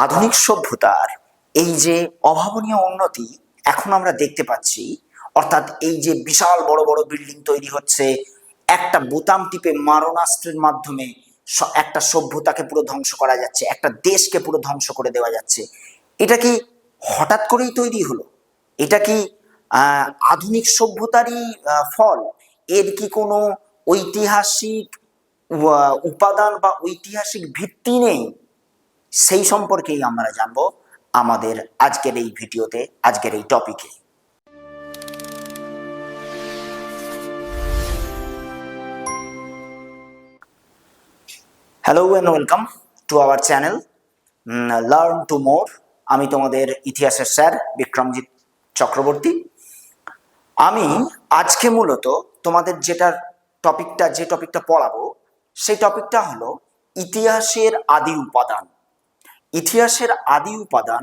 আধুনিক সভ্যতার এই যে অভাবনীয় উন্নতি এখন আমরা দেখতে পাচ্ছি, অর্থাৎ এই যে বিশাল বড় বড় বিল্ডিং তৈরি হচ্ছে, একটা বোতাম টিপে মারণাস্ত্রের মাধ্যমে একটা সভ্যতাকে পুরো ধ্বংস করা যাচ্ছে, একটা দেশকে পুরো ধ্বংস করে দেওয়া যাচ্ছে। এটা কি হঠাৎ করেই তৈরি হলো? এটা কি আধুনিক সভ্যতারই ফল? এর কি কোনো ঐতিহাসিক উপাদান বা ঐতিহাসিক ভিত্তি নেই? সেই সম্পর্কেই আমরা জানবো আমাদের আজকের এই ভিডিওতে, আজকের এই টপিকে। Hello and welcome to our channel learn to more. আমি তোমাদের ইতিহাসের স্যার বিক্রমজিৎ চক্রবর্তী। আমি আজকে মূলত তোমাদের যে টপিকটা পড়াবো, সেই টপিকটা হলো ইতিহাসের আদি উপাদান। ইতিহাসের আদি উপাদান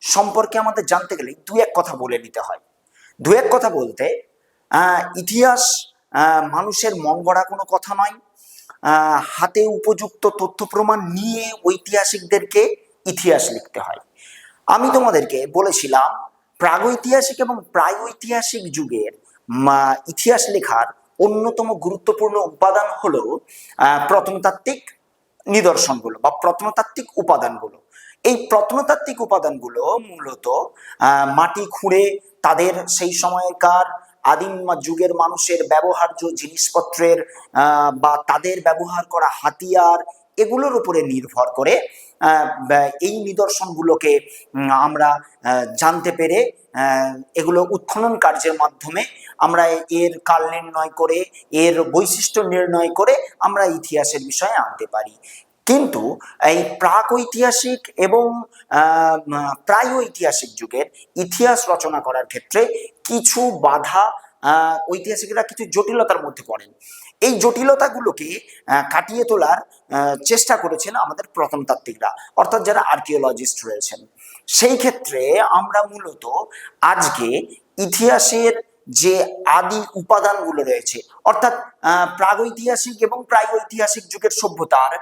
সম্পর্কে আমাদের জানতে গেলে দু এক কথা বলে নিতে হয়। দু এক কথা বলতে, ইতিহাস মানুষের মন গড়া কোনো কথা নয়। হাতে উপযুক্ত তথ্য প্রমাণ নিয়ে ঐতিহাসিকদেরকে ইতিহাস লিখতে হয়। আমি তোমাদেরকে বলেছিলাম প্রাগৈতিহাসিক এবং প্রাগৈতিহাসিক যুগের ইতিহাস লেখার অন্যতম গুরুত্বপূর্ণ উপাদান হলো প্রত্নতাত্ত্বিক নিদর্শনগুলো বা প্রত্নতাত্ত্বিক উপাদানগুলো। এই প্রত্নতাত্ত্বিক উপাদানগুলো মূলত মাটি খুঁড়ে তাদের সেই সময়কার আদিম যুগের মানুষের ব্যবহার্য জিনিসপত্রের বা তাদের ব্যবহার করা হাতিয়ার, এগুলোর উপরে নির্ভর করে এই নিদর্শনগুলোকে আমরা জানতে পেরে এগুলো উৎখনন কার্যের মাধ্যমে আমরা এর কাল নির্ণয় করে, এর বৈশিষ্ট্য নির্ণয় করে আমরা ইতিহাসের বিষয়ে আনতে পারি। কিন্তু এই প্রাক ঐতিহাসিক এবং প্রায় ঐতিহাসিক যুগের ইতিহাস রচনা করার ক্ষেত্রে কিছু বাধা ঐতিহাসিকরা কিছু জটিলতার মধ্যে পড়েন। এই জটিলতাগুলোকে কাটিয়ে তোলার চেষ্টা করেছেন আমাদের প্রত্নতাত্ত্বিকরা, অর্থাৎ যারা আর্কিওলজিস্ট রয়েছেন। সেই ক্ষেত্রে আমরা মূলত আজকে ইতিহাসের যে আদি উপাদানগুলো রয়েছে, অর্থাৎ প্রাগৈতিহাসিক এবং প্রাগৈতিহাসিক যুগের সভ্যতার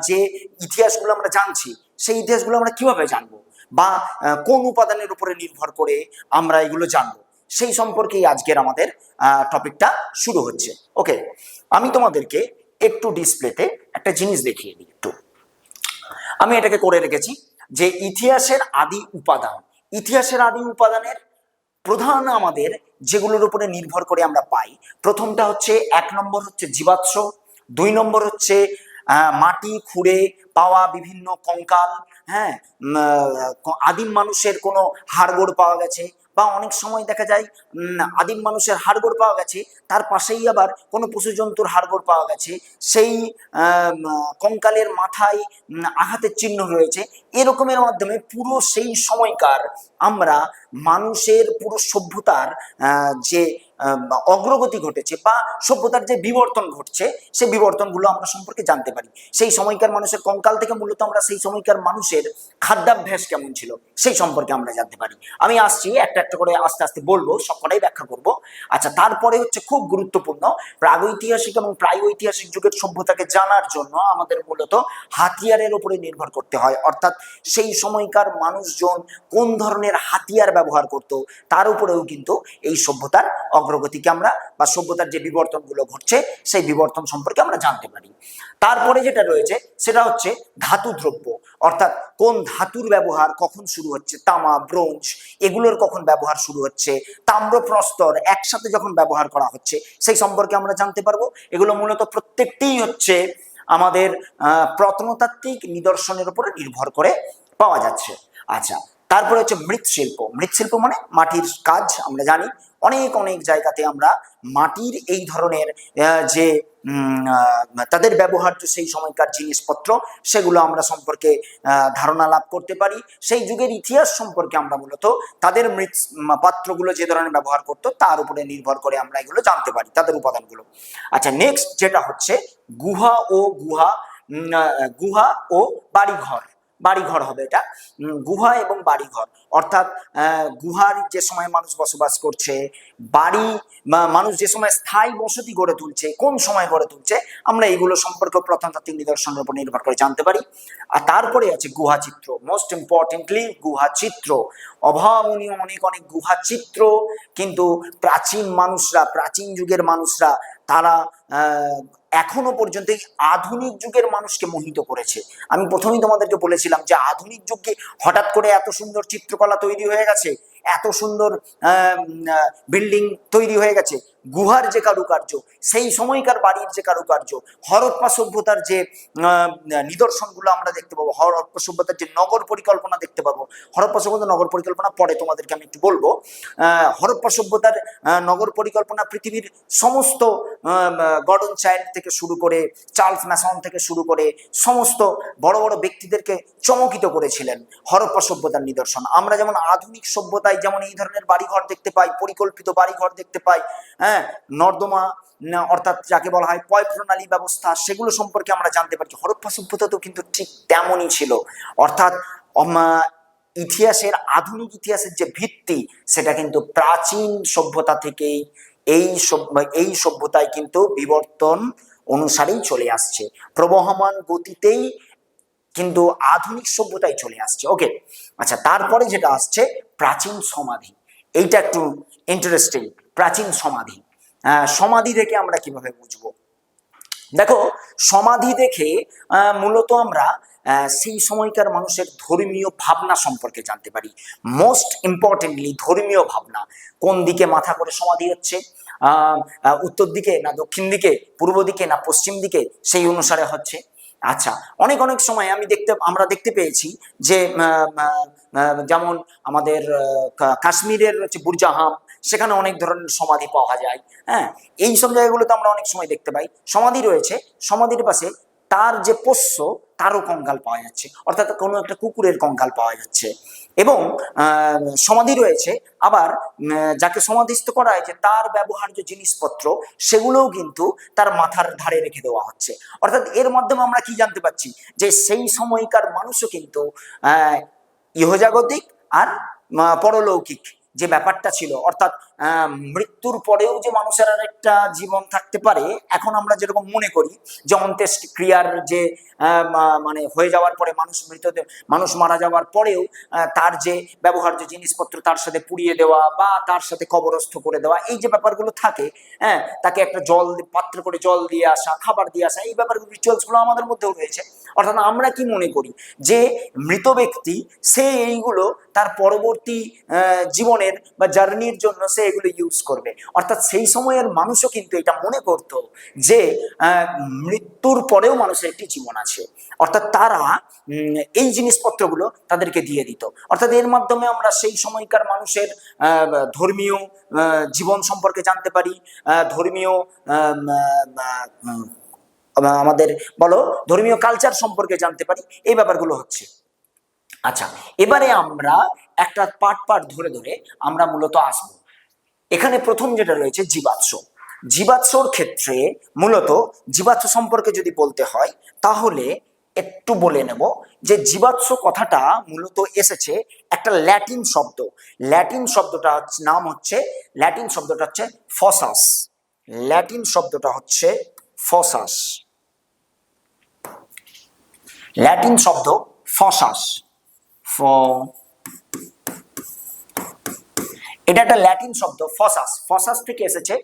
যে ইতিহাসগুলো আমরা জানছি, সেই ইতিহাসগুলো আমরা কিভাবে জানবো বা কোন উপাদানের উপরে নির্ভর করে আমরা এগুলো জানবো, সেই সম্পর্কেই আজকের আমাদের টপিকটা শুরু হচ্ছে। ওকে, আমি তোমাদেরকে একটু ডিসপ্লেতে একটা জিনিস দেখিয়ে দিই। একটু আমি এটাকে করে রেখেছি যে ইতিহাসের আদি উপাদান। ইতিহাসের আদি উপাদানের প্রধান আমাদের যেগুলোর উপরে নির্ভর করে আমরা পাই, প্রথমটা হচ্ছে, 1 নম্বর হচ্ছে জীবাশ্ম, 2 নম্বর হচ্ছে মাটি খুঁড়ে পাওয়া বিভিন্ন কঙ্কাল, হ্যাঁ, আদিম মানুষের কোনো হাড়গোড় পাওয়া গেছে, বা অনেক সময় দেখা যায় আদিম মানুষের হাড়গোড় পাওয়া গেছে, তার পাশেই আবার কোনো পশু জন্তুর হাড়গোড় পাওয়া গেছে, সেই কঙ্কালের মাথায় আঘাতের চিহ্ন রয়েছে। এরকমের মাধ্যমে পুরো সেই সময়কার আমরা মানুষের পুরো সভ্যতার যে অগ্রগতি ঘটেছে বা সভ্যতার যে বিবর্তন ঘটছে, সেই বিবর্তনগুলো আমরা সম্পর্কে জানতে পারি। সেই সময়কার মানুষের কঙ্কাল থেকে মূলত আমরা সেই সময়কার মানুষের খাদ্যাভ্যাস কেমন ছিল সেই সম্পর্কে আমরা জানতে পারি। আমি আসছি একটা একটা করে আস্তে আস্তে বলবো, সবকটাই ব্যাখ্যা করব। আচ্ছা, তারপরে হচ্ছে খুব গুরুত্বপূর্ণ, প্রাগৈতিহাসিক এবং প্রাগৈতিহাসিক যুগের সভ্যতাকে জানার জন্য আমাদের মূলত হাতিয়ারের উপরে নির্ভর করতে হয়, অর্থাৎ সেই সময়কার মানুষজন কোন ধরনের হাতিয়ার ব্যবহার করত, তার উপরেও কিন্তু এই সভ্যতার অগ্রগতিকে আমরা বা সভ্যতার যে বিবর্তনগুলো ঘটছে সেই বিবর্তন সম্পর্কে আমরা জানতে পারি। তারপরে যেটা রয়েছে সেটা হচ্ছে ধাতু দ্রব্য, অর্থাৎ কোন ধাতুর ব্যবহার কখন শুরু হচ্ছে, তামা, ব্রোঞ্জ এগুলোর কখন ব্যবহার শুরু হচ্ছে, তাম্র, প্রস্তর একসাথে যখন ব্যবহার করা হচ্ছে সেই সম্পর্কে আমরা জানতে পারবো। এগুলো মূলত প্রত্যেকটিই হচ্ছে আমাদের প্রত্নতাত্ত্বিক নিদর্শনের উপরে নির্ভর করে পাওয়া যাচ্ছে। আচ্ছা, তারপরে হচ্ছে মৃৎশিল্প। মৃৎশিল্প মানে মাটির কাজ। আমরা জানি অনেক অনেক জায়গাতে আমরা মাটির এই ধরনের যে তাদের ব্যবহার্য সেই সময়কার জিনিসপত্র, সেগুলো আমরা সম্পর্কে ধারণা লাভ করতে পারি। সেই যুগের ইতিহাস সম্পর্কে আমরা মূলত তাদের মৃৎ পাত্রগুলো যে ধরনের ব্যবহার করতো তার উপরে নির্ভর করে আমরা এগুলো জানতে পারি, তাদের উপাদানগুলো। আচ্ছা, নেক্সট যেটা হচ্ছে গুহা ও বাড়িঘর। বাড়িঘর হবে এটা, গুহা এবং বাড়িঘর, অর্থাৎ গুহার যে সময় মানুষ বসবাস করছে, বাড়ি মানুষ যে সময় স্থায়ী বসতি গড়ে তুলছে, কোন সময় গড়ে তুলছে, আমরা এইগুলো সম্পর্কে প্রত্নতাত্ত্বিক নিদর্শনের উপর নির্ভর করে জানতে পারি। আর তারপরে আছে গুহা চিত্র, মোস্ট ইম্পর্টেন্টলি গুহা চিত্র, অভাবনীয় অনেক অনেক গুহা চিত্র কিন্তু প্রাচীন মানুষরা, প্রাচীন যুগের মানুষরা তারা এখনো পর্যন্ত এই আধুনিক যুগের মানুষকে মোহিত করেছে। আমি প্রথমেই তোমাদেরকে বলেছিলাম যে আধুনিক যুগে হঠাৎ করে এত সুন্দর চিত্রকলা তৈরি হয়ে গেছে, এত সুন্দর বিল্ডিং তৈরি হয়ে গেছে, গুহার যে কারুকার্য, সেই সময়কার বাড়ির যে কারুকার্য, হরপ্পা সভ্যতার যে নিদর্শনগুলো আমরা দেখতে পাবো, হরপ্পা সভ্যতার যে নগর পরিকল্পনা দেখতে পাবো। হরপ্পা সভ্যতার নগর পরিকল্পনা পরে তোমাদেরকে আমি একটু বলবো। হরপ্পা সভ্যতার নগর পরিকল্পনা পৃথিবীর সমস্ত গর্ডন চাইল্ড থেকে শুরু করে, চার্লস ম্যাসন থেকে শুরু করে সমস্ত বড় বড় ব্যক্তিদেরকে চমকিত করেছিলেন হরপ্পা সভ্যতার নিদর্শন। আমরা যেমন আধুনিক সভ্যতায় যেমন এই ধরনের বাড়িঘর দেখতে পাই, পরিকল্পিত বাড়িঘর দেখতে পাই, হ্যাঁ, নর্দমা অর্থাৎ যাকে বলা হয় পয় প্রণালী ব্যবস্থা, সেগুলো সম্পর্কে আমরা জানতে পারি। হরপ্পা সভ্যতা তো কিন্তু ঠিক তেমনই ছিল, অর্থাৎ ইতিহাসের, আধুনিক ইতিহাসের যে ভিত্তি সেটা কিন্তু প্রাচীন সভ্যতা থেকেই এই সভ্যতায় কিন্তু বিবর্তন অনুসারেই চলে আসছে, প্রবহমান গতিতেই কিন্তু আধুনিক সভ্যতায় চলে আসছে। ওকে, আচ্ছা, তারপরে যেটা আসছে প্রাচীন সমাধি, এইটা একটু ইন্টারেস্টিং। প্রাচীন সমাধি, সমাধি দেখে আমরা কিভাবে বুঝবো? দেখো, সমাধি দেখে মূলত আমরা সেই সময়কার মানুষের ধর্মীয় ভাবনা সম্পর্কে জানতে পারি। মোস্ট ইম্পর্টেন্টলি ধর্মীয় ভাবনা, কোন দিকে মাথা করে সমাধি হচ্ছে, উত্তর দিকে না দক্ষিণ দিকে, পূর্ব দিকে না পশ্চিম দিকে, সেই অনুসারে হচ্ছে। আচ্ছা, অনেক অনেক সময় আমরা দেখতে পেয়েছি যে যেমন আমাদের কাশ্মীরের হচ্ছে বুরজাহাম, সেখানে অনেক ধরনের সমাধি পাওয়া যায়। হ্যাঁ, এই সব জায়গাগুলোতে আমরা অনেক সময় দেখতে পাই সমাধি রয়েছে, সমাধির পাশে তার যে পোষ্য তারও কঙ্কাল পাওয়া যাচ্ছে, অর্থাৎ কোনো একটা কুকুরের কঙ্কাল পাওয়া যাচ্ছে। এবং সমাধি রয়েছে আবার যাকে সমাধিস্থ করা হয়েছে তার ব্যবহার্য জিনিসপত্র, সেগুলোও কিন্তু তার মাথার ধারে রেখে দেওয়া হচ্ছে। অর্থাৎ এর মাধ্যমে আমরা কি জানতে পারছি? যে সেই সময়কার মানুষও কিন্তু ইহজাগতিক আর পরলৌকিক যে ব্যাপারটা ছিল, অর্থাৎ মৃত্যুর পরেও যে মানুষের আর একটা জীবন থাকতে পারে, এখন আমরা যেরকম মনে করি যে অন্ত্যেষ্টিক্রিয়ার যে মানে হয়ে যাওয়ার পরে মানুষ মারা যাওয়ার পরেও তার যে ব্যবহার্য জিনিসপত্র তার সাথে পুড়িয়ে দেওয়া বা তার সাথে কবরস্থ করে দেওয়া, এই যে ব্যাপারগুলো থাকে, হ্যাঁ, তাকে একটা পাত্র করে জল দিয়ে আসা, খাবার দিয়ে আসা, এই ব্যাপারগুলো, রিচুয়ালসগুলো আমাদের মধ্যেও রয়েছে। অর্থাৎ আমরা কি মনে করি যে মৃত ব্যক্তি সে এইগুলো তার পরবর্তী জীবনের বা জার্নির জন্য সে এগুলো ইউজ করবে। অর্থাৎ সেই সময়ের মানুষও কিন্তু এটা মনে করত যে মৃত্যুর পরেও মানুষের একটি জীবন আছে, অর্থাৎ তারা এই জিনিসপত্রগুলো তাদেরকে দিয়ে দিত। অর্থাৎ এর মাধ্যমে আমরা সেই সময়কার মানুষের ধর্মীয় জীবন সম্পর্কে জানতে পারি, ধর্মীয় আমাদের বলো ধর্মীয় কালচার সম্পর্কে জানতে পারি, এই ব্যাপারগুলো হচ্ছে। আচ্ছা, এবারে আমরা একটা পার্ট ধরে ধরে আমরা মূলত আসবো। এখানে প্রথম যেটা রয়েছে জীবাশ্ম। জীবাশ্মর ক্ষেত্রে মূলত জীবাশ্ম সম্পর্কে যদি বলতে হয় তাহলে একটু বলে নেব যে জীবাশ্ম কথাটা মূলত এসেছে একটা ল্যাটিন শব্দ। ল্যাটিন শব্দটা ল্যাটিন শব্দটা হচ্ছে ফসাস। ল্যাটিন শব্দটা হচ্ছে ফসাস। ল্যাটিন শব্দ ফসাস, এটা একটা ল্যাটিন শব্দ ফসাস। ফসাস থেকে এসেছে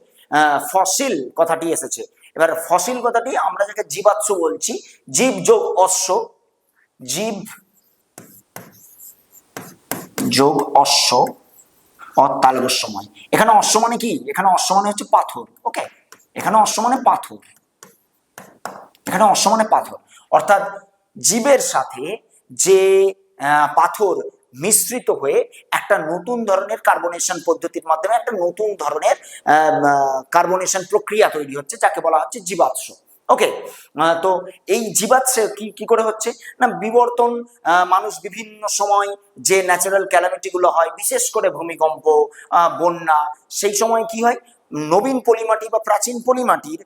ফসিল কথাটি এসেছে। এবার ফসিল কথাটি আমরা যাকে জীবাশ্ম বলছি, জীব যোগ অশ্ব, জীব যোগ অশ্ব অতালবস্যময়। এখানে অশ্ব মানে কি? এখানে অশ্ব মানে হচ্ছে পাথর। ওকে, এখানে অশ্ব মানে পাথর, এখানে অশ্ব মানে পাথর, অর্থাৎ জীবের সাথে যে পাথর মিশ্রিত হয়ে একটা নতুন ধরনের কার্বনেশন পদ্ধতির মাধ্যমে একটা নতুন ধরনের কার্বনেশন প্রক্রিয়া তৈরি হচ্ছে, যাকে বলা হচ্ছে জীবাশ্ম। ওকে, তো এই জীবাশ্ম কি করে হচ্ছে না, বিবর্তন, মানুষ বিভিন্ন সময় যে ন্যাচারাল ক্যালামিটি গুলো হয়, বিশেষ করে ভূমিকম্প, বন্যা, সেই সময় কি হয়, নবীন পলিমাটি বা প্রাচীন পলিমাটির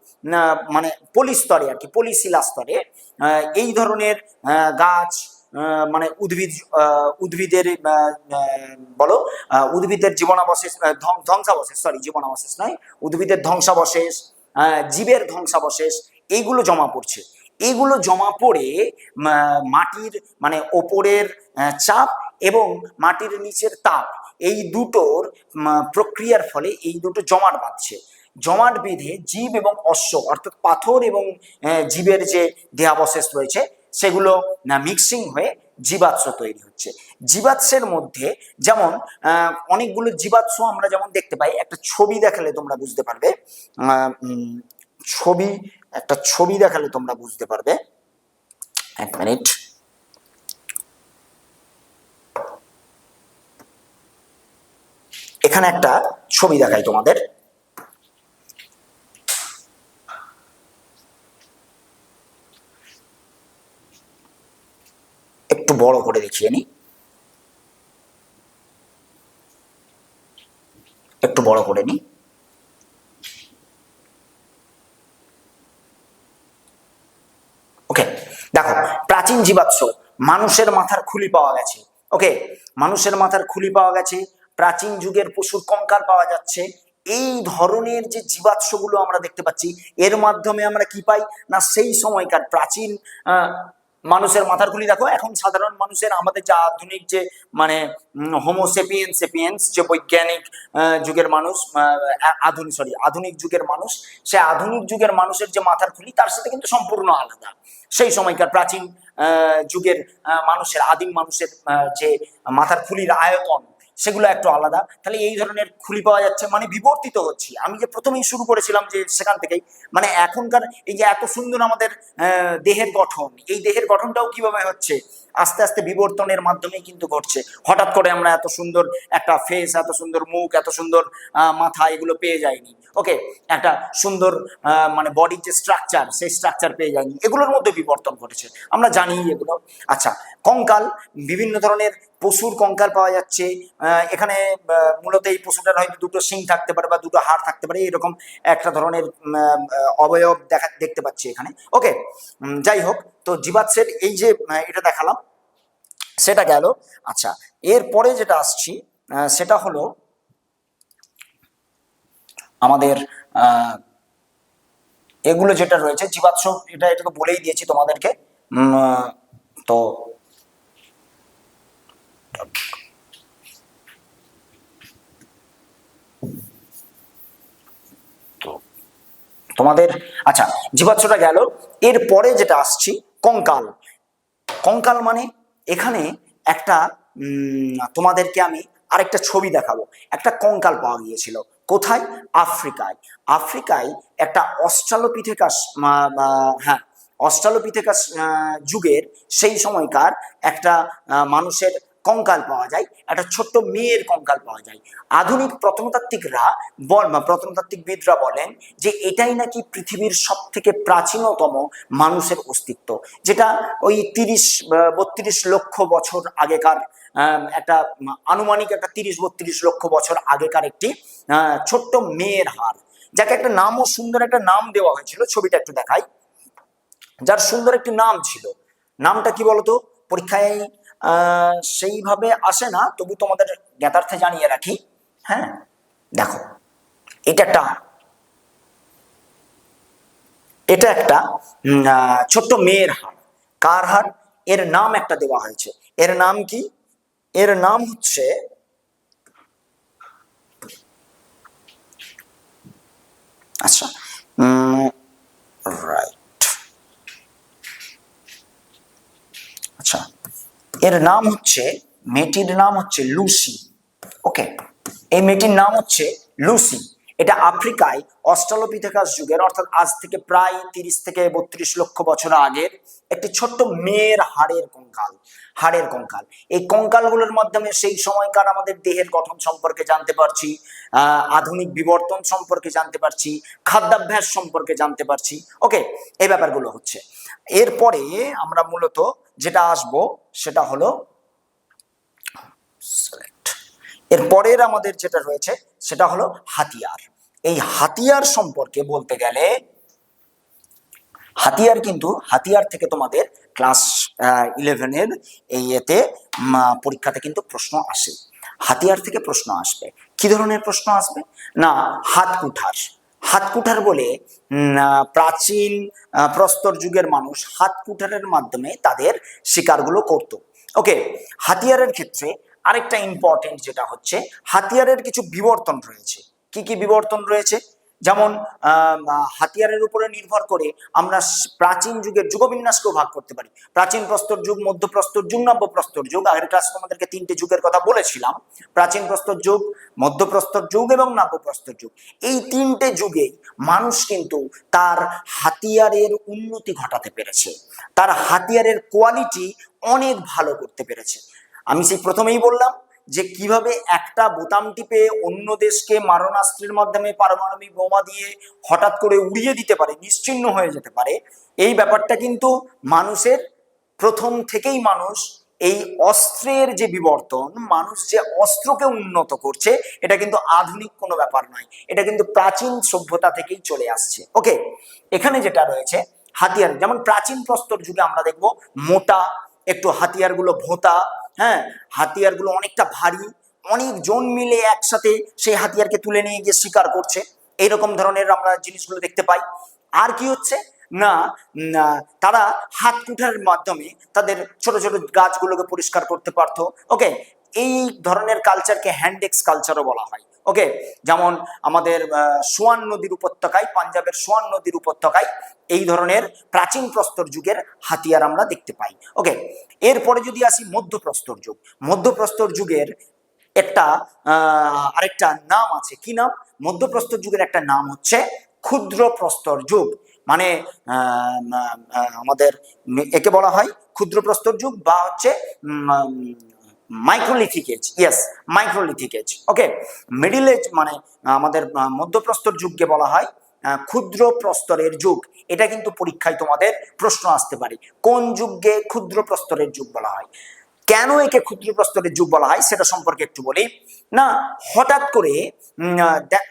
মানে পলিস্তরে আর কি, পলিশিলা স্তরে এই ধরনের গাছ, মানে উদ্ভিদের বলো উদ্ভিদের জীবনাবশেষ, ধ্বংসাবশেষ, সরি জীবনাবশেষ নয়, উদ্ভিদের ধ্বংসাবশেষ, জীবের ধ্বংসাবশেষ, এইগুলো জমা পড়ছে। এইগুলো জমা পড়ে মাটির মানে ওপরের চাপ এবং মাটির নিচের তাপ, এই দুটোর প্রক্রিয়ার ফলে এই দুটো জমাট বাঁধছে। জমাট বেঁধে জীব এবং অশ্ব অর্থাৎ পাথর এবং জীবের যে দেহাবশেষ রয়েছে সেগুলো মিক্সিং হয়ে জীবাশ্ম তৈরি হচ্ছে। জীবাশ্মের মধ্যে যেমন অনেকগুলো জীবাশ্ম আমরা যেমন দেখতে পাই, একটা ছবি দেখালে তোমরা বুঝতে পারবে, একটা ছবি দেখালে তোমরা বুঝতে পারবে। এক মিনিট, এখানে একটা ছবি দেখাই তোমাদের। একটু বড় করে দেখিয়ে নি, একটু বড় করে নি। ওকে, দেখো প্রাচীন জীবাশ্ম, মানুষের মাথার খুলি পাওয়া গেছে। ওকে, মানুষের মাথার খুলি পাওয়া গেছে, প্রাচীন যুগের পশুর কঙ্কাল পাওয়া যাচ্ছে। এই ধরনের যে জীবাশ্মগুলো আমরা দেখতে পাচ্ছি, এর মাধ্যমে আমরা কি পাই না সেই সময়কার প্রাচীন মানুষের মাথার খুলি। দেখো এখন সাধারণ মানুষের, আমাদের যে আধুনিক যে মানে হোমোসেপিয়েন্স যে বৈজ্ঞানিক যুগের মানুষ, আধুনিক যুগের মানুষ, সে আধুনিক যুগের মানুষের যে মাথার খুলি তার সাথে কিন্তু সম্পূর্ণ আলাদা। সেই সময়কার প্রাচীন যুগের মানুষের, আদিম মানুষের যে মাথার খুলির আয়তন সেগুলো একটু আলাদা। তাহলে এই ধরনের খুলি পাওয়া যাচ্ছে, মানে বিবর্তিত হচ্ছে। আমি যে প্রথমেই শুরু করেছিলাম যে সেখান থেকেই, মানে এখনকার এই যে এত সুন্দর আমাদের দেহের গঠন, এই দেহের গঠনটাও কিভাবে হচ্ছে, আস্তে আস্তে বিবর্তনের মাধ্যমেই কিন্তু ঘটছে। হঠাৎ করে আমরা এত সুন্দর একটা ফেস, এত সুন্দর মুখ, এত সুন্দর মাথা এগুলো পেয়ে যাইনি। ওকে, একটা সুন্দর মানে বডির যে স্ট্রাকচার, সেই স্ট্রাকচার পেয়ে যায়নি, এগুলোর মধ্যে বিবর্তন ঘটেছে, আমরা জানি এগুলো। আচ্ছা, কঙ্কাল, বিভিন্ন ধরনের পশুর কঙ্কাল পাওয়া যাচ্ছে। এখানে মূলত এই পশুটার হয়তো দুটো শিং থাকতে পারে বা দুটো হাড় থাকতে পারে, এরকম একটা ধরনের অবয়ব দেখতে পাচ্ছি এখানে। ওকে, যাই হোক, তো জীবাশ্মের এই যে এটা দেখালাম সেটা গেল। আচ্ছা, এরপরে যেটা আসছি সেটা হলো আমাদের এগুলো যেটা রয়েছে জীবাশ্ম, এটাকে বলেই দিয়েছি তোমাদেরকে। তো তোমাদের আচ্ছা, জীবাশ্মটা গেল। এরপরে যেটা আসছি কঙ্কাল। কঙ্কাল মানে এখানে একটা তোমাদেরকে আমি আরেকটা ছবি দেখাবো। একটা কঙ্কাল পাওয়া গিয়েছিল কোথায়? আফ্রিকায়। আফ্রিকায় একটা অস্ট্রালোপিথেকাস, হ্যাঁ অস্ট্রালোপিথেকাস যুগের সেই সময়কার একটা মানুষের কঙ্কাল পাওয়া যায়, একটা ছোট্ট মেয়ের কঙ্কাল পাওয়া যায়। আধুনিক প্রত্নতাত্ত্বিকবিদরা বলেন যে এটাই নাকি পৃথিবীর সব থেকে প্রাচীনতম মানুষের অস্তিত্ব, যেটা ওই 30-32 লক্ষ বছর আগেকার একটা আনুমানিক একটা 30-32 লক্ষ বছর আগেকার একটি ছোট্ট মেয়ের হাড়, যাকে একটা নামও সুন্দর একটা নাম দেওয়া হয়েছিল। ছবিটা একটু দেখাই, যার সুন্দর একটি নাম ছিল। নামটা কি বলতো? পরীক্ষায় সেইভাবে আসে না, তবু তোমাদের জ্ঞাতার্থে জানিয়ে রাখি। হ্যাঁ, দেখো এটা একটা ছোট্ট মেয়ের হাড়। কার হাড়? এর নাম একটা দেওয়া হয়েছে। এর নাম কি? এর নাম হচ্ছে আচ্ছা রাইট, আচ্ছা এর নাম হচ্ছে, মেয়েটির নাম হচ্ছে লুসি। ওকে, এই মেয়েটির নাম হচ্ছে লুসি। এটা আফ্রিকায় অস্ট্রালোপিথেকাস যুগের, অর্থাৎ আজ থেকে প্রায় 30-32 লক্ষ বছর আগের একটি ছোট্ট মেয়ের হাড়ের কঙ্কাল। এই কঙ্কালগুলোর মাধ্যমে সেই সময়কার আমাদের দেহের গঠন সম্পর্কে জানতে পারছি, আধুনিক বিবর্তন সম্পর্কে জানতে পারছি, খাদ্যাভ্যাস সম্পর্কে জানতে পারছি। ওকে, এই ব্যাপারগুলো হচ্ছে। এরপরে আমরা মূলত যেটা আসবো সেটা হলো এরপরের আমাদের যেটা রয়েছে সেটা হলো হাতিয়ার। এই হাতিয়ার সম্পর্কে বলতে গেলে, হাতিয়ার থেকে তোমাদের ক্লাস 11-এর এই এতে পরীক্ষাতে কিন্তু প্রশ্ন আসে, হাতিয়ার থেকে প্রশ্ন আসবে। কি ধরনের প্রশ্ন আসবে? না, হাত কুঠার। হাত কুঠার বলে প্রাচীন প্রস্তর যুগের মানুষ হাত কুঠারের মাধ্যমে তাদের শিকারগুলো করত। ওকে, হাতিয়ারের ক্ষেত্রে আরেকটা ইম্পর্টেন্ট যেটা হচ্ছে, হাতিয়ারের কিছু বিবর্তন রয়েছে। কি কি বিবর্তন রয়েছে? যেমন হাতিয়ারের উপরে নির্ভর করে আমরা প্রাচীন যুগের যুগবিন্যাসকেও ভাগ করতে পারি। প্রাচীন প্রস্তর যুগ, মধ্য প্রস্তর যুগ, নব্য প্রস্তর যুগ। আগের ক্লাসে তোমাদেরকে 3টে যুগের কথা বলেছিলাম, প্রাচীন প্রস্তর যুগ, মধ্য প্রস্তর যুগ এবং নব্য প্রস্তর যুগ। এই 3টে যুগে মানুষ কিন্তু তার হাতিয়ারের উন্নতি ঘটাতে পেরেছে, তার হাতিয়ারের কোয়ালিটি অনেক ভালো করতে পেরেছে। আমি সেই প্রথমেই বললাম যে কিভাবে একটা বোতাম টিপে অন্য দেশকে মারণাস্ত্রের মাধ্যমে পারমাণবিক বোমা দিয়ে হঠাৎ করে উড়িয়ে দিতে পারে, নিশ্চিহ্ন হয়ে যেতে পারে। এই ব্যাপারটা কিন্তু মানুষের প্রথম থেকেই মানুষ এই অস্ত্রের যে বিবর্তন, মানুষ যে অস্ত্রকে উন্নত করছে, এটা কিন্তু আধুনিক কোনো ব্যাপার নয়, এটা কিন্তু প্রাচীন সভ্যতা থেকেই চলে আসছে। ওকে, এখানে যেটা রয়েছে হাতিয়ার, যেমন প্রাচীন প্রস্তর যুগে আমরা দেখব মোটা একটু হাতিয়ারগুলো, ভোঁতা, হ্যাঁ, হাতিয়ারগুলো অনেকটা ভারী, অনেক জন মিলে একসাথে সেই হাতিয়ারকে তুলে নিয়ে গিয়ে শিকার করছে, এইরকম ধরনের আমরা জিনিসগুলো দেখতে পাই। আর কি হচ্ছে না, তারা হাত কুঠারের মাধ্যমে তাদের ছোট ছোট গাছগুলোকে পরিষ্কার করতে পারতো। ওকে, এই ধরনের কালচারকে হ্যান্ডেক্স কালচারও বলা হয়। ওকে, যেমন আমাদের সোয়ান নদীর উপত্যকায়, পাঞ্জাবের সোয়ান নদীর উপত্যকায় এই ধরনের প্রাচীন প্রস্তর যুগের হাতিয়ার আমরা দেখতে পাই। ওকে, এরপরে যদি আসি মধ্যপ্রস্তর যুগ, মধ্যপ্রস্তর যুগের একটা আরেকটা নাম আছে। কি নাম? মধ্যপ্রস্তর যুগের একটা নাম হচ্ছে ক্ষুদ্র প্রস্তর যুগ। মানে আমাদের একে বলা হয় ক্ষুদ্র প্রস্তর যুগ বা হচ্ছে microlithic age. Yes, microlithic age. Okay, middle age মানে আমাদের মধ্যপ্রস্তর যুগকে বলা হয় ক্ষুদ্র প্রস্তরের যুগ। এটা কিন্তু পরীক্ষায় তোমাদের প্রশ্ন আসতে পারে, কোন যুগকে ক্ষুদ্র প্রস্তরের যুগ বলা হয়। কেন একে ক্ষুদ্র প্রস্তরের যুগ বলা হয় সেটা সম্পর্কে একটু বলি। না, হঠাৎ করে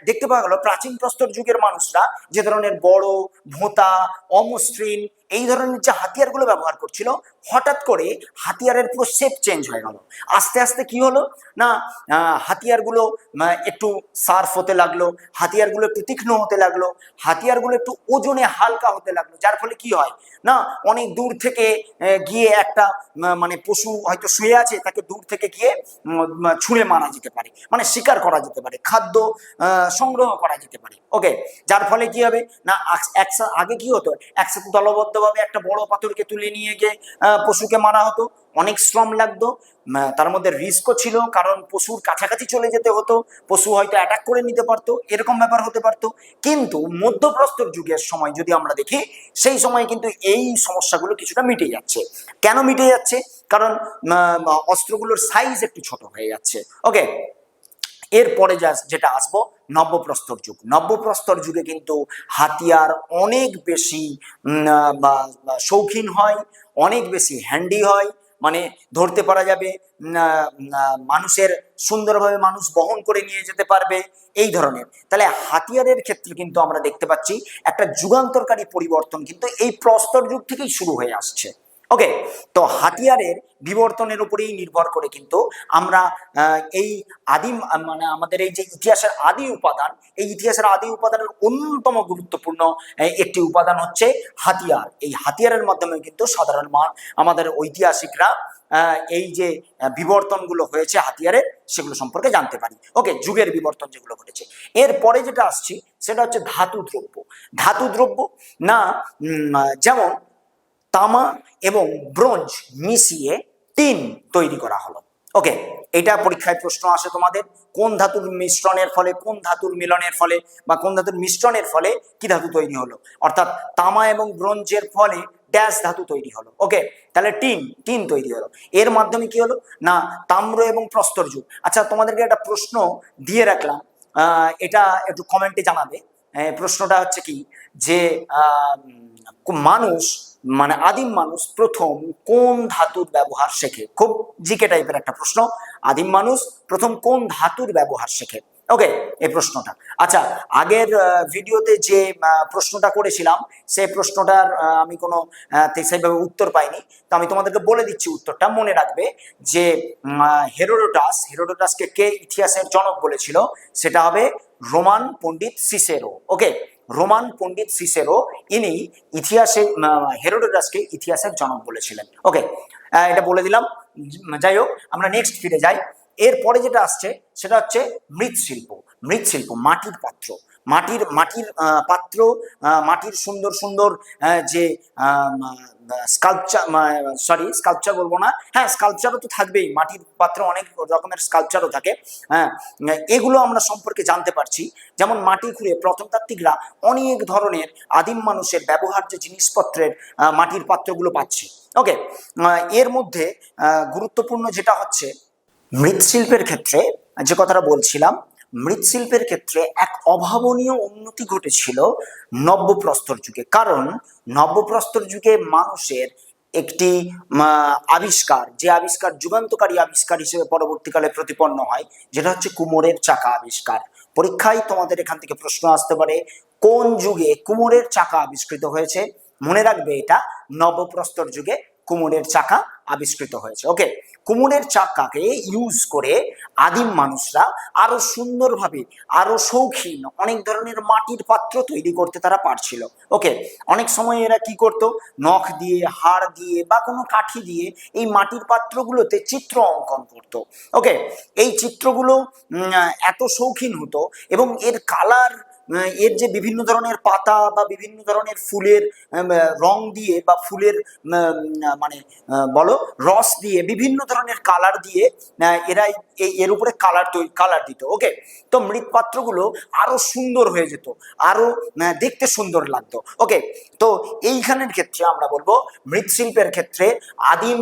দেখতে পাওয়া গেল প্রাচীন প্রস্তর যুগের মানুষরা যে ধরনের বড়, ভোঁতা, অমসৃণ এই ধরনের যে হাতিয়ারগুলো ব্যবহার করছিল, হঠাৎ করে হাতিয়ারের পুরো শেপ চেঞ্জ হয়ে গেল। আস্তে আস্তে কি হলো না, হাতিয়ারগুলো একটু শার্প হতে লাগলো, হাতিয়ারগুলো একটু তীক্ষ্ণ হতে লাগলো, হাতিয়ারগুলো একটু ওজনে হালকা হতে লাগলো। যার ফলে কি হয় না, অনেক দূর থেকে গিয়ে একটা মানে পশু হয়তো শুয়ে আছে, তাকে দূর থেকে গিয়ে ছুঁড়ে মারা যেতে পারে, মানে শিকার করা যেতে পারে, খাদ্য সংগ্রহ করা যেতে পারে। ওকে, যার ফলে কি হবে না, আগে কি হতো, একসাথে দলবদ্ধভাবে একটা বড় পাথরকে তুলে নিয়ে গিয়ে পশুকে মারা হতো, অনেক শ্রম লাগতো, তার মধ্যে রিস্কও ছিল, কারণ পশুর কাছাকাছি চলে যেতে হতো, পশু হয়তো অ্যাটাক করে নিতে পারতো, এরকম ব্যাপার হতে পারতো। কিন্তু মধ্যপ্রস্তর যুগের সময় যদি আমরা দেখি, সেই সময় কিন্তু এই সমস্যাগুলো কিছুটা মিটে যাচ্ছে। কেন মিটে যাচ্ছে? কারণ অস্ত্রগুলোর সাইজ একটু ছোট হয়ে যাচ্ছে। ওকে, এরপরে যেটা আসবো নব্যপ্রস্তর যুগ। নব্যপ্রস্তর যুগে কিন্তু হাতিয়ার অনেক বেশি শৌখিন হয়, অনেক বেশি হ্যান্ডি হয়, মানে ধরতে পারা যাবে, মানুষের সুন্দরভাবে মানুষ বহন করে নিয়ে যেতে পারবে, এই ধরনের। তাহলে হাতিয়ারের ক্ষেত্রে কিন্তু আমরা দেখতে পাচ্ছি একটা যুগান্তরকারী পরিবর্তন কিন্তু এই প্রস্তর যুগ থেকেই শুরু হয়ে আসছে। ওকে, তো হাতিয়ারের বিবর্তনের উপরেই নির্ভর করে কিন্তু আমরা এই আদিম মানে আমাদের এই যে ইতিহাসের আদি উপাদান, এই ইতিহাসের আদি উপাদানের অন্যতম গুরুত্বপূর্ণ একটি উপাদান হচ্ছে হাতিয়ার। এই হাতিয়ারের মাধ্যমে কিন্তু সাধারণ আমাদের ঐতিহাসিকরা এই যে বিবর্তনগুলো হয়েছে হাতিয়ারের, সেগুলো সম্পর্কে জানতে পারি। ওকে, যুগের বিবর্তন যেগুলো ঘটেছে। এরপরে যেটা আসছি সেটা হচ্ছে ধাতু দ্রব্য। ধাতু দ্রব্য না, যেমন তামা এবং ব্রোঞ্জ মিশিয়ে টিন তৈরি করা হলো। ওকে, এটা পরীক্ষায় প্রশ্ন আসে তোমাদের, কোন ধাতুর মিশ্রণের ফলে, কোন ধাতুর মিলনের ফলে বা কোন ধাতুর মিশ্রণের ফলে কি ধাতু তৈরি হলো, অর্থাৎ তামা এবং ব্রোঞ্জের ফলে ড্যাশ ধাতু তৈরি হলো। ওকে, তাহলে টিন তৈরি হলো। এর মাধ্যমে কি হলো না, তাম্র এবং প্রস্তর যুগ। আচ্ছা, তোমাদেরকে একটা প্রশ্ন দিয়ে রাখলাম, এটা একটু কমেন্টে জানাবে। প্রশ্নটা হচ্ছে কি যে মানুষ মানে আদিম মানুষ প্রথম কোন ধাতুর ব্যবহার শেখে? খুব জিকে টাইপের একটা প্রশ্ন। আদিম মানুষ প্রথম কোন ধাতুর ব্যবহার শেখে? ওকে, এই প্রশ্নটা। আচ্ছা, আগের ভিডিওতে যে প্রশ্নটা করেছিলাম সেই প্রশ্নটার আমি কোনো সেইভাবে উত্তর পাইনি, তো আমি তোমাদেরকে বলে দিচ্ছি উত্তরটা। মনে রাখবে যে হেরোডোটাসকে কে ইতিহাসের জনক বলেছিল, সেটা হবে রোমান পণ্ডিত সিসেরো। ওকে, রোমান পণ্ডিত সিসেরো ইনি ইতিহাসে হেরোডোটাসকে ইতিহাসের জনক বলেছিলেন। ওকে, এটা বলে দিলাম। যাই হোক, আমরা নেক্সট ফিরে যাই। এরপরে যেটা আসছে সেটা হচ্ছে মৃৎশিল্প। মৃৎশিল্প, মাটির পাত্র, মাটির পাত্র, মাটির সুন্দর সুন্দর যে স্কাল্পচার বলবো না, হ্যাঁ স্কাল্পচারও তো থাকবেই, মাটির পাত্রে অনেক রকমের স্কাল্পচারও থাকে। হ্যাঁ, এগুলো আমরা সম্পর্কে জানতে পারছি। যেমন মাটি খুঁড়ে প্রত্নতাত্ত্বিকরা অনেক ধরনের আদিম মানুষের ব্যবহার্য জিনিসপত্রের মাটির পাত্রগুলো পাচ্ছে। ওকে, এর মধ্যে গুরুত্বপূর্ণ যেটা হচ্ছে মৃৎশিল্পের ক্ষেত্রে, যে কথাটা বলছিলাম, মৃৎশিল্পের ক্ষেত্রে এক অভাবনীয় উন্নতি ঘটেছিল নব্যপ্রস্তর যুগে। কারণ নব্যপ্রস্তর যুগে মানুষের একটি আবিষ্কার, যে আবিষ্কার যুগান্তকারী আবিষ্কার হিসেবে পরবর্তীকালে প্রতিপন্ন হয়, যেটা হচ্ছে কুমোরের চাকা আবিষ্কার। পরীক্ষায় তোমাদের এখান থেকে প্রশ্ন আসতে পারে, কোন যুগে কুমোরের চাকা আবিষ্কৃত হয়েছে? মনে রাখবে এটা নবপ্রস্তর যুগে কুমোরের চাকা আবিষ্কৃত হয়েছে। ওকে, কুমোরের চাকাকে ইউজ করে আদিম মানুষরা আরো সুন্দরভাবে, আরো শৌখিন অনেক ধরনের মাটির পাত্র তৈরি করতে তারা পারছিল। ওকে, অনেক সময় এরা কি করত, নখ দিয়ে, হাড় দিয়ে বা কোনো কাঠি দিয়ে এই মাটির পাত্রগুলোতে চিত্র অঙ্কন করত। ওকে, এই চিত্রগুলো এত শৌখিন হতো এবং এর কালার, এর যে বিভিন্ন ধরনের পাতা বা বিভিন্ন ধরনের ফুলের রং দিয়ে বা ফুলের মানে বলো রস দিয়ে, বিভিন্ন ধরনের কালার দিয়ে এরা এর উপরে কালার দিত। ওকে, তো মৃৎপাত্রগুলো আরো সুন্দর হয়ে যেত, আরো দেখতে সুন্দর লাগতো। ওকে, তো এইখানের ক্ষেত্রে আমরা বলবো মৃৎশিল্পের ক্ষেত্রে আদিম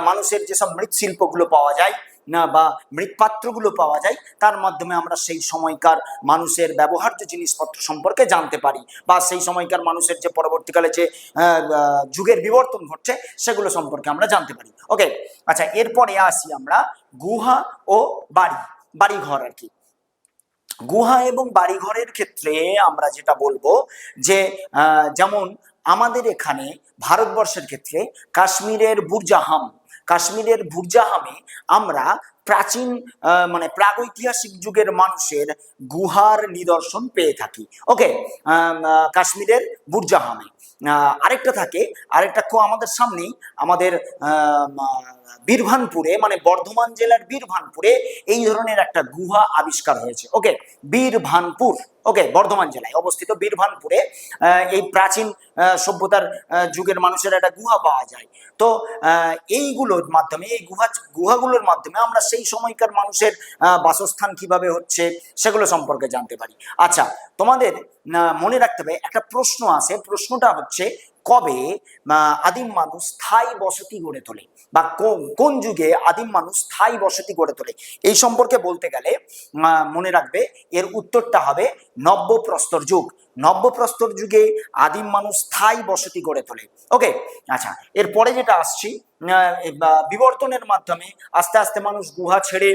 মানুষের যেসব মৃৎশিল্পগুলো পাওয়া যায় না বা মৃৎপাত্রগুলো পাওয়া যায়, তার মাধ্যমে আমরা সেই সময়কার মানুষের ব্যবহার্য জিনিসপত্র সম্পর্কে জানতে পারি, বা সেই সময়কার মানুষের যে পরবর্তীকালে যে যুগের বিবর্তন ঘটছে সেগুলো সম্পর্কে আমরা জানতে পারি। ওকে, আচ্ছা, এরপরে আসি আমরা গুহা ও বাড়িঘর আর কি। গুহা এবং বাড়িঘরের ক্ষেত্রে আমরা যেটা বলবো যে যেমন আমাদের এখানে ভারতবর্ষের ক্ষেত্রে কাশ্মীরের বুরজাহামে আমরা প্রাচীন মানে প্রাগৈতিহাসিক যুগের মানুষের গুহার নিদর্শন পেয়ে থাকি। ওকে, কাশ্মীরের বুরজাহামে আরেকটা আমাদের সামনেই, আমাদের বীরভানপুরে, মানে বর্ধমান জেলার বীরভানপুরে এই ধরনের একটা গুহা আবিষ্কার হয়েছে। ওকে, বীরভানপুর, ওকে, বর্ধমান জেলায় অবস্থিত বীরভানপুরে এই প্রাচীন সভ্যতার যুগের মানুষের একটা গুহা পাওয়া যায়। তো এইগুলোর মাধ্যমে, এই গুহাগুলোর মাধ্যমে আমরা সেই সময়কার মানুষের বাসস্থান কিভাবে হচ্ছে সেগুলো সম্পর্কে জানতে পারি। আচ্ছা, তোমাদের মনে রাখতে হবে একটা প্রশ্ন আছে, প্রশ্নটা হচ্ছে কবে আদিম মানুষ স্থায়ী বসতি গড়ে তোলে, বা কোন যুগে আদিম মানুষ স্থায়ী বসতি গড়ে তোলে? এই সম্পর্কে বলতে গেলে মনে রাখবে এর উত্তরটা হবে নব্যপ্রস্তর যুগ। নব্যপ্রস্তর যুগে আদিম মানুষ স্থায়ী বসতি গড়ে তোলে। ওকে, আচ্ছা, এরপরে যেটা আসছি, বিবর্তনের মাধ্যমে আস্তে আস্তে মানুষ গুহা ছেড়ে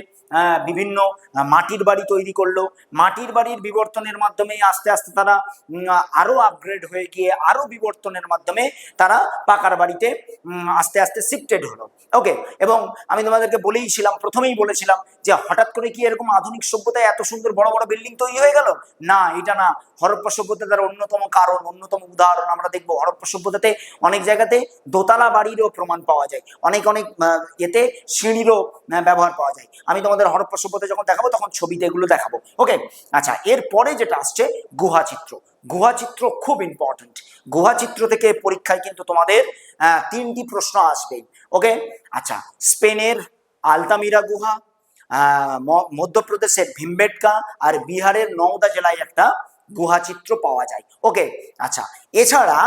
বিভিন্ন মাটির বাড়ি তৈরি করলো। মাটির বাড়ির বিবর্তনের মাধ্যমে আস্তে আস্তে তারা আরো আপগ্রেড হয়ে গিয়ে আরো বিবর্তনের মাধ্যমে তারা পাকার বাড়িতে আস্তে আস্তে শিফটেড হলো। ওকে, এবং আমি তোমাদেরকে প্রথমেই বলেছিলাম যে হঠাৎ করে কি এরকম আধুনিক সভ্যতায় এত সুন্দর বড় বড় বিল্ডিং তৈরি হয়ে গেল? না, এটা না। হরপ্পা সভ্যতার অন্যতম কারণ, অন্যতম উদাহরণ আমরা দেখবো, হরপ্পা সভ্যতাতে অনেক জায়গাতে দোতলা বাড়িরও প্রমাণ পাওয়া যায়, অনেক এতে সিঁড়িরও ব্যবহার পাওয়া যায়। আমি তোমাদের হরপ্পা সভ্যতা যখন দেখাবো তখন ছবিতে এগুলো দেখাবো। ওকে, আচ্ছা, এরপরে যেটা আসছে গুহাচিত্র। গুহাচিত্র খুব ইম্পর্টেন্ট। গুহাচিত্র থেকে পরীক্ষায় কিন্তু তোমাদের 3টি প্রশ্ন আসবেই। ওকে, আচ্ছা, স্পেনের আলতামিরা গুহা, মধ্যপ্রদেশের ভীমবেটকা, আর বিহারের নওদা জেলায় একটা গুহাচিত্র পাওয়া যায়। ওকে, আচ্ছা, এছাড়া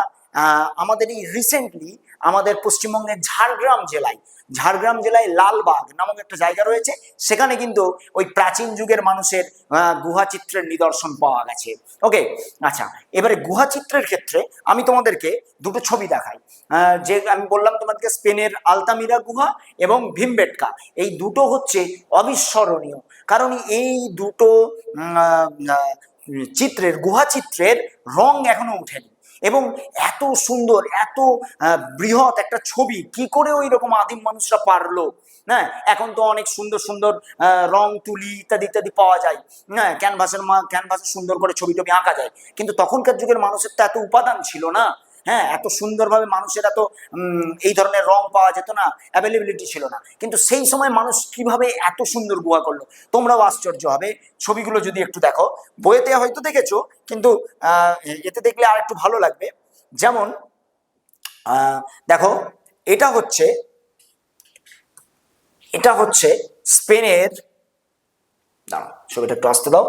আমাদের এই রিসেন্টলি আমাদের পশ্চিমবঙ্গের ঝাড়গ্রাম জেলায় লালবাগ নামক একটা জায়গা রয়েছে, সেখানে কিন্তু ওই প্রাচীন যুগের মানুষের গুহাচিত্রের নিদর্শন পাওয়া গেছে। ওকে, আচ্ছা, এবারে গুহাচিত্রের ক্ষেত্রে আমি তোমাদেরকে দুটো ছবি দেখাই। যে আমি বললাম তোমাদেরকে স্পেনের আলতামিরা গুহা এবং ভীমবেটকা, এই দুটো হচ্ছে অবিস্মরণীয়। কারণ এই দুটো চিত্রের, গুহা চিত্রের রং এখনো উঠেনি। এবং এত সুন্দর, এত বৃহৎ একটা ছবি কি করে ওই রকম আদিম মানুষরা পারলো? হ্যাঁ, এখন তো অনেক সুন্দর সুন্দর রং তুলি ইত্যাদি ইত্যাদি পাওয়া যায়, হ্যাঁ, ক্যানভাসে সুন্দর করে ছবি টবি আঁকা যায়, কিন্তু তখনকার যুগের মানুষের তো এত উপাদান ছিল না। হ্যাঁ, এত সুন্দরভাবে মানুষের এত এই ধরনের রং পাওয়া যেত না, অ্যাভেলেবিলিটি ছিল না। কিন্তু সেই সময় মানুষ কিভাবে এত সুন্দর গুহা করলো, তোমরাও আশ্চর্য হবে ছবিগুলো যদি একটু দেখো। বইয়েতে হয়তো দেখেছো, কিন্তু এতে দেখলে আর একটু ভালো লাগবে। যেমন দেখো, এটা হচ্ছে স্পেনের, দাঁড়াও ছবিটা একটু আসতে দাও,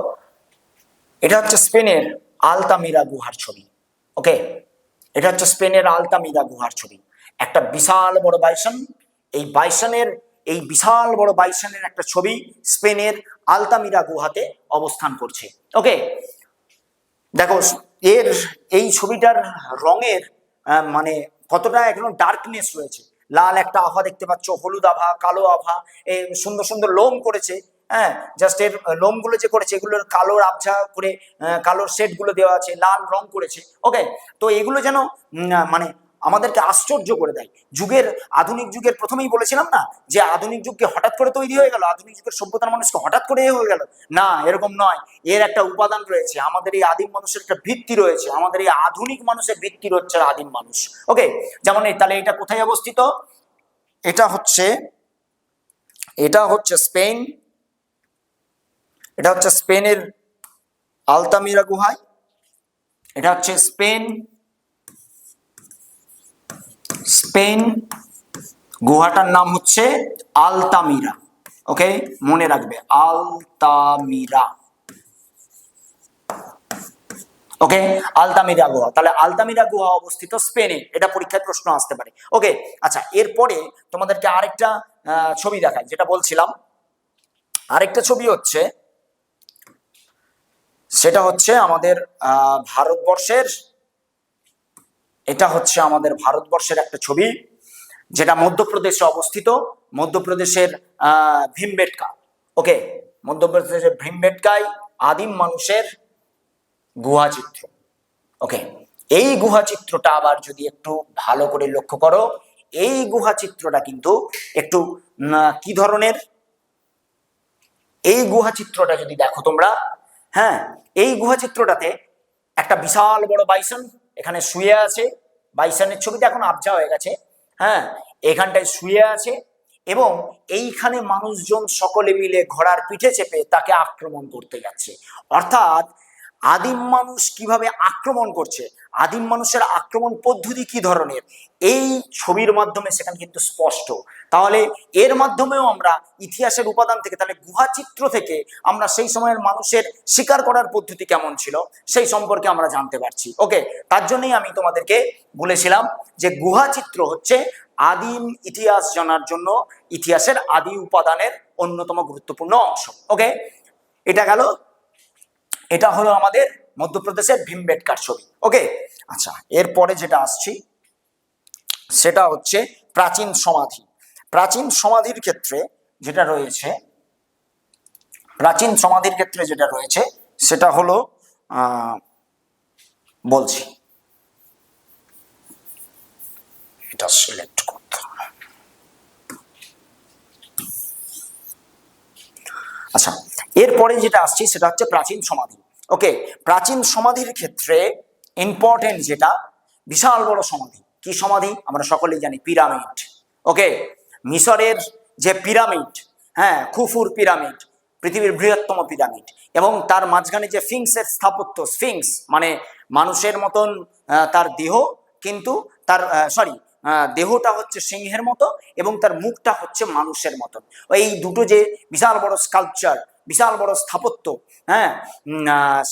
এটা হচ্ছে স্পেনের আলতামিরা গুহার ছবি। ওকে, এটা হচ্ছে স্পেনের আলতামিরা গুহার ছবি। একটা বিশাল বড় বাইসন, এই বিশাল বড় বাইসনের একটা ছবি স্পেনের আলতামিরা গুহাতে অবস্থান করছে। ওকে, দেখো এই ছবিটার রঙের মানে কতটা এখনো ডার্কনেস রয়েছে। লাল একটা আভা দেখতে পাচ্ছ, হলুদ আভা, কালো আভা, সুন্দর সুন্দর লোম করেছে। হ্যাঁ, জাস্ট এর লোমগুলো যে করেছে এগুলোর কালোর আবঝা করে, কালোর শেড গুলো দেওয়া আছে, লাল রং করেছে। ওকে, তো এগুলো যেন মানে আমাদেরকে আশ্চর্য করে দেয়। আধুনিক যুগের প্রথমেই বলেছিলাম না যে আধুনিক যুগকে হঠাৎ করে তৈরি হয়ে গেল, আধুনিক যুগের সভ্যতার মানুষকে হঠাৎ করে হয়ে গেল, না, এরকম নয়। এর একটা উপাদান রয়েছে, আমাদের এই আদিম মানুষের একটা ভিত্তি রয়েছে, আমাদের এই আধুনিক মানুষের ভিত্তি হচ্ছে আদিম মানুষ। ওকে, যেমন তাহলে এটা কোথায় অবস্থিত? এটা হচ্ছে স্পেন, এটা হচ্ছে স্পেনের আলতামিরা গুহায়, এটা হচ্ছে স্পেন গুহাটার নাম হচ্ছে আলতামিরা। ওকে, মনে রাখবে আলতামিরা। ওকে, আলতামিরা গুহা, তাহলে আলতামিরা গুহা অবস্থিত স্পেনে, এটা পরীক্ষায় প্রশ্ন আসতে পারে। ওকে, আচ্ছা, এরপরে তোমাদেরকে আরেকটা ছবি দেখাই, যেটা বলছিলাম আরেকটা ছবি হচ্ছে, সেটা হচ্ছে আমাদের ভারতবর্ষের, এটা হচ্ছে আমাদের ভারতবর্ষের একটা ছবি, যেটা মধ্যপ্রদেশে অবস্থিত, মধ্যপ্রদেশের ভীমবেটকা। ওকে, মধ্যপ্রদেশের ভীমবেটকায় আদিম মানুষের গুহা চিত্র। ওকে, এই গুহা চিত্রটা আবার যদি একটু ভালো করে লক্ষ্য করো, এই গুহা চিত্রটা কিন্তু একটু কি ধরনের, এই গুহা চিত্রটা যদি দেখো তোমরা, হ্যাঁ, এই গুহা চিত্রটাতে একটা বিশাল বড় বাইসন এখানে শুয়ে আছে, বাইসনের ছবিটা এখন আবজা হয়ে গেছে। হ্যাঁ, এখানটায় শুয়ে আছে এবং এইখানে মানুষজন সকলে মিলে ঘোড়ার পিঠে চেপে তাকে আক্রমণ করতে যাচ্ছে। অর্থাৎ আদিম মানুষ কিভাবে আক্রমণ করছে, আদিম মানুষের আক্রমণ পদ্ধতি কি ধরনের, এই ছবির মাধ্যমে সেখানে কিন্তু স্পষ্ট। তাহলে এর মাধ্যমেও আমরা ইতিহাসের উপাদান থেকে, তাহলে গুহা চিত্র থেকে আমরা সেই সময়ের মানুষের শিকার করার পদ্ধতি কেমন ছিল সেই সম্পর্কে আমরা জানতে পারছি। ওকে, তার জন্যই আমি তোমাদেরকে বলেছিলাম যে গুহা চিত্র হচ্ছে আদিম ইতিহাস জানার জন্য ইতিহাসের আদি উপাদানের অন্যতম গুরুত্বপূর্ণ অংশ। ওকে, এটা গেল, এটা হলো আমাদের মধ্যপ্রদেশের ভীমবেটকার ছবি। ওকে, আচ্ছা, এরপরে যেটা আসছি সেটা হচ্ছে প্রাচীন সমাধি। প্রাচীন সমাধির ক্ষেত্রে যেটা রয়েছে সেটা হলো বলছি, এটা সিলেক্ট করতে হবে। আচ্ছা, এরপরে যেটা আসছি সেটা হচ্ছে প্রাচীন সমাধি। ওকে, প্রাচীন সমাধির ক্ষেত্রে ইম্পর্টেন্ট যেটা, বিশাল বড় সমাধি। কি সমাধি? আমরা সকলেই জানি পিরামিড। ওকে, মিশরের যে পিরামিড, হ্যাঁ, খুফুর পিরামিড, পৃথিবীর বৃহত্তম পিরামিড, এবং তার মাঝখানে যে স্ফিংসের স্থাপত্য, স্ফিংস মানে মানুষের মতন তার দেহ, কিন্তু তার দেহটা হচ্ছে সিংহের মতো এবং তার মুখটা হচ্ছে মানুষের মতন। এই দুটো যে বিশাল বড় স্কাল্পচার, বিশাল বড় স্থাপত্য, হ্যাঁ,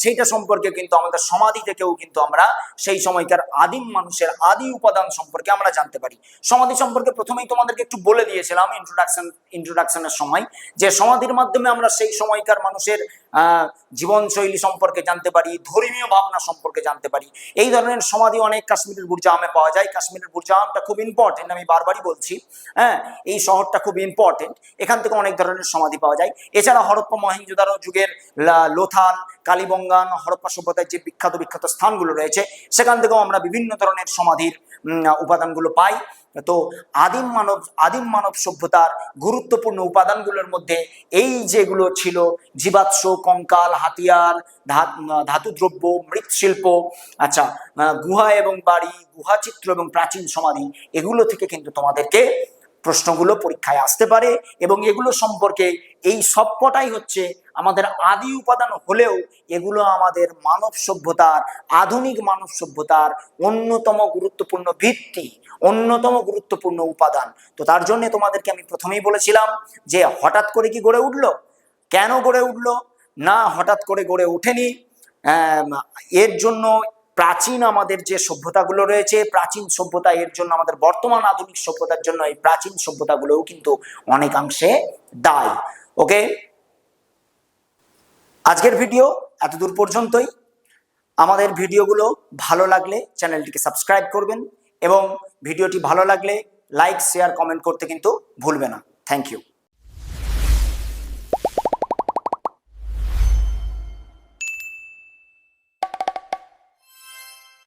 সেইটা সম্পর্কে কিন্তু আমাদের সমাধি থেকেও কিন্তু আমরা সেই সময়কার আদিম মানুষের আদি উপাদান সম্পর্কে আমরা জানতে পারি। সমাধি সম্পর্কে প্রথমেই তোমাদেরকে একটু বলে দিয়েছিলাম ইন্ট্রোডাকশনের সময়, যে সমাধির মাধ্যমে আমরা সেই সময়কার মানুষের জীবনশৈলী সম্পর্কে জানতে পারি, ধর্মীয় ভাবনা সম্পর্কে জানতে পারি। এই ধরনের সমাধি অনেক কাশ্মীরের বুরজামে পাওয়া যায়। কাশ্মীরের বুরজামটা খুব ইম্পর্টেন্ট, আমি বারবারই বলছি। হ্যাঁ, এই শহরটা খুব ইম্পর্টেন্ট, এখান থেকে অনেক ধরনের সমাধি পাওয়া যায়। এছাড়া হরপ্পা মহেঞ্জোদারো যুগের লোথাল, কালীবঙ্গান, হরপ্পা সভ্যতার যে বিখ্যাত বিখ্যাত স্থানগুলো রয়েছে, সেখান থেকেও আমরা বিভিন্ন ধরনের সমাধির উপাদানগুলো পাই। তো আদিম মানব সভ্যতার গুরুত্বপূর্ণ উপাদানগুলোর মধ্যে এই যেগুলো ছিল, জীবাশ্ম, কঙ্কাল, হাতিয়ার, ধাতুদ্রব্য, মৃৎশিল্প, আচ্ছা, গুহা এবং বাড়ি, গুহাচিত্র এবং প্রাচীন সমাধি, এগুলো থেকে কিন্তু তোমাদেরকে প্রশ্নগুলো পরীক্ষায় আসতে পারে। এবং এগুলো সম্পর্কে এই সবকটাই হচ্ছে আমাদের আদি উপাদান হলেও এগুলো আমাদের মানব সভ্যতার, আধুনিক মানব সভ্যতার অন্যতম গুরুত্বপূর্ণ ভিত্তি, অন্যতম গুরুত্বপূর্ণ উপাদান। তো তার জন্য তোমাদেরকে আমি প্রথমেই বলেছিলাম যে হঠাৎ করে কি গড়ে উঠলো, কেন গড়ে উঠলো না, হঠাৎ করে গড়ে ওঠেনি। এর জন্য প্রাচীন আমাদের যে সভ্যতাগুলো রয়েছে, প্রাচীন সভ্যতা, এর জন্য আমাদের বর্তমান আধুনিক সভ্যতার জন্য এই প্রাচীন সভ্যতাগুলোও কিন্তু অনেকাংশে দায়ী। ওকে, আজকের ভিডিও এতদূর পর্যন্তই। আমাদের ভিডিওগুলো ভালো লাগলে চ্যানেলটিকে সাবস্ক্রাইব করবেন এবং ভিডিওটি ভালো লাগলে লাইক, শেয়ার, কমেন্ট করতে কিন্তু ভুলবে না। Thank you.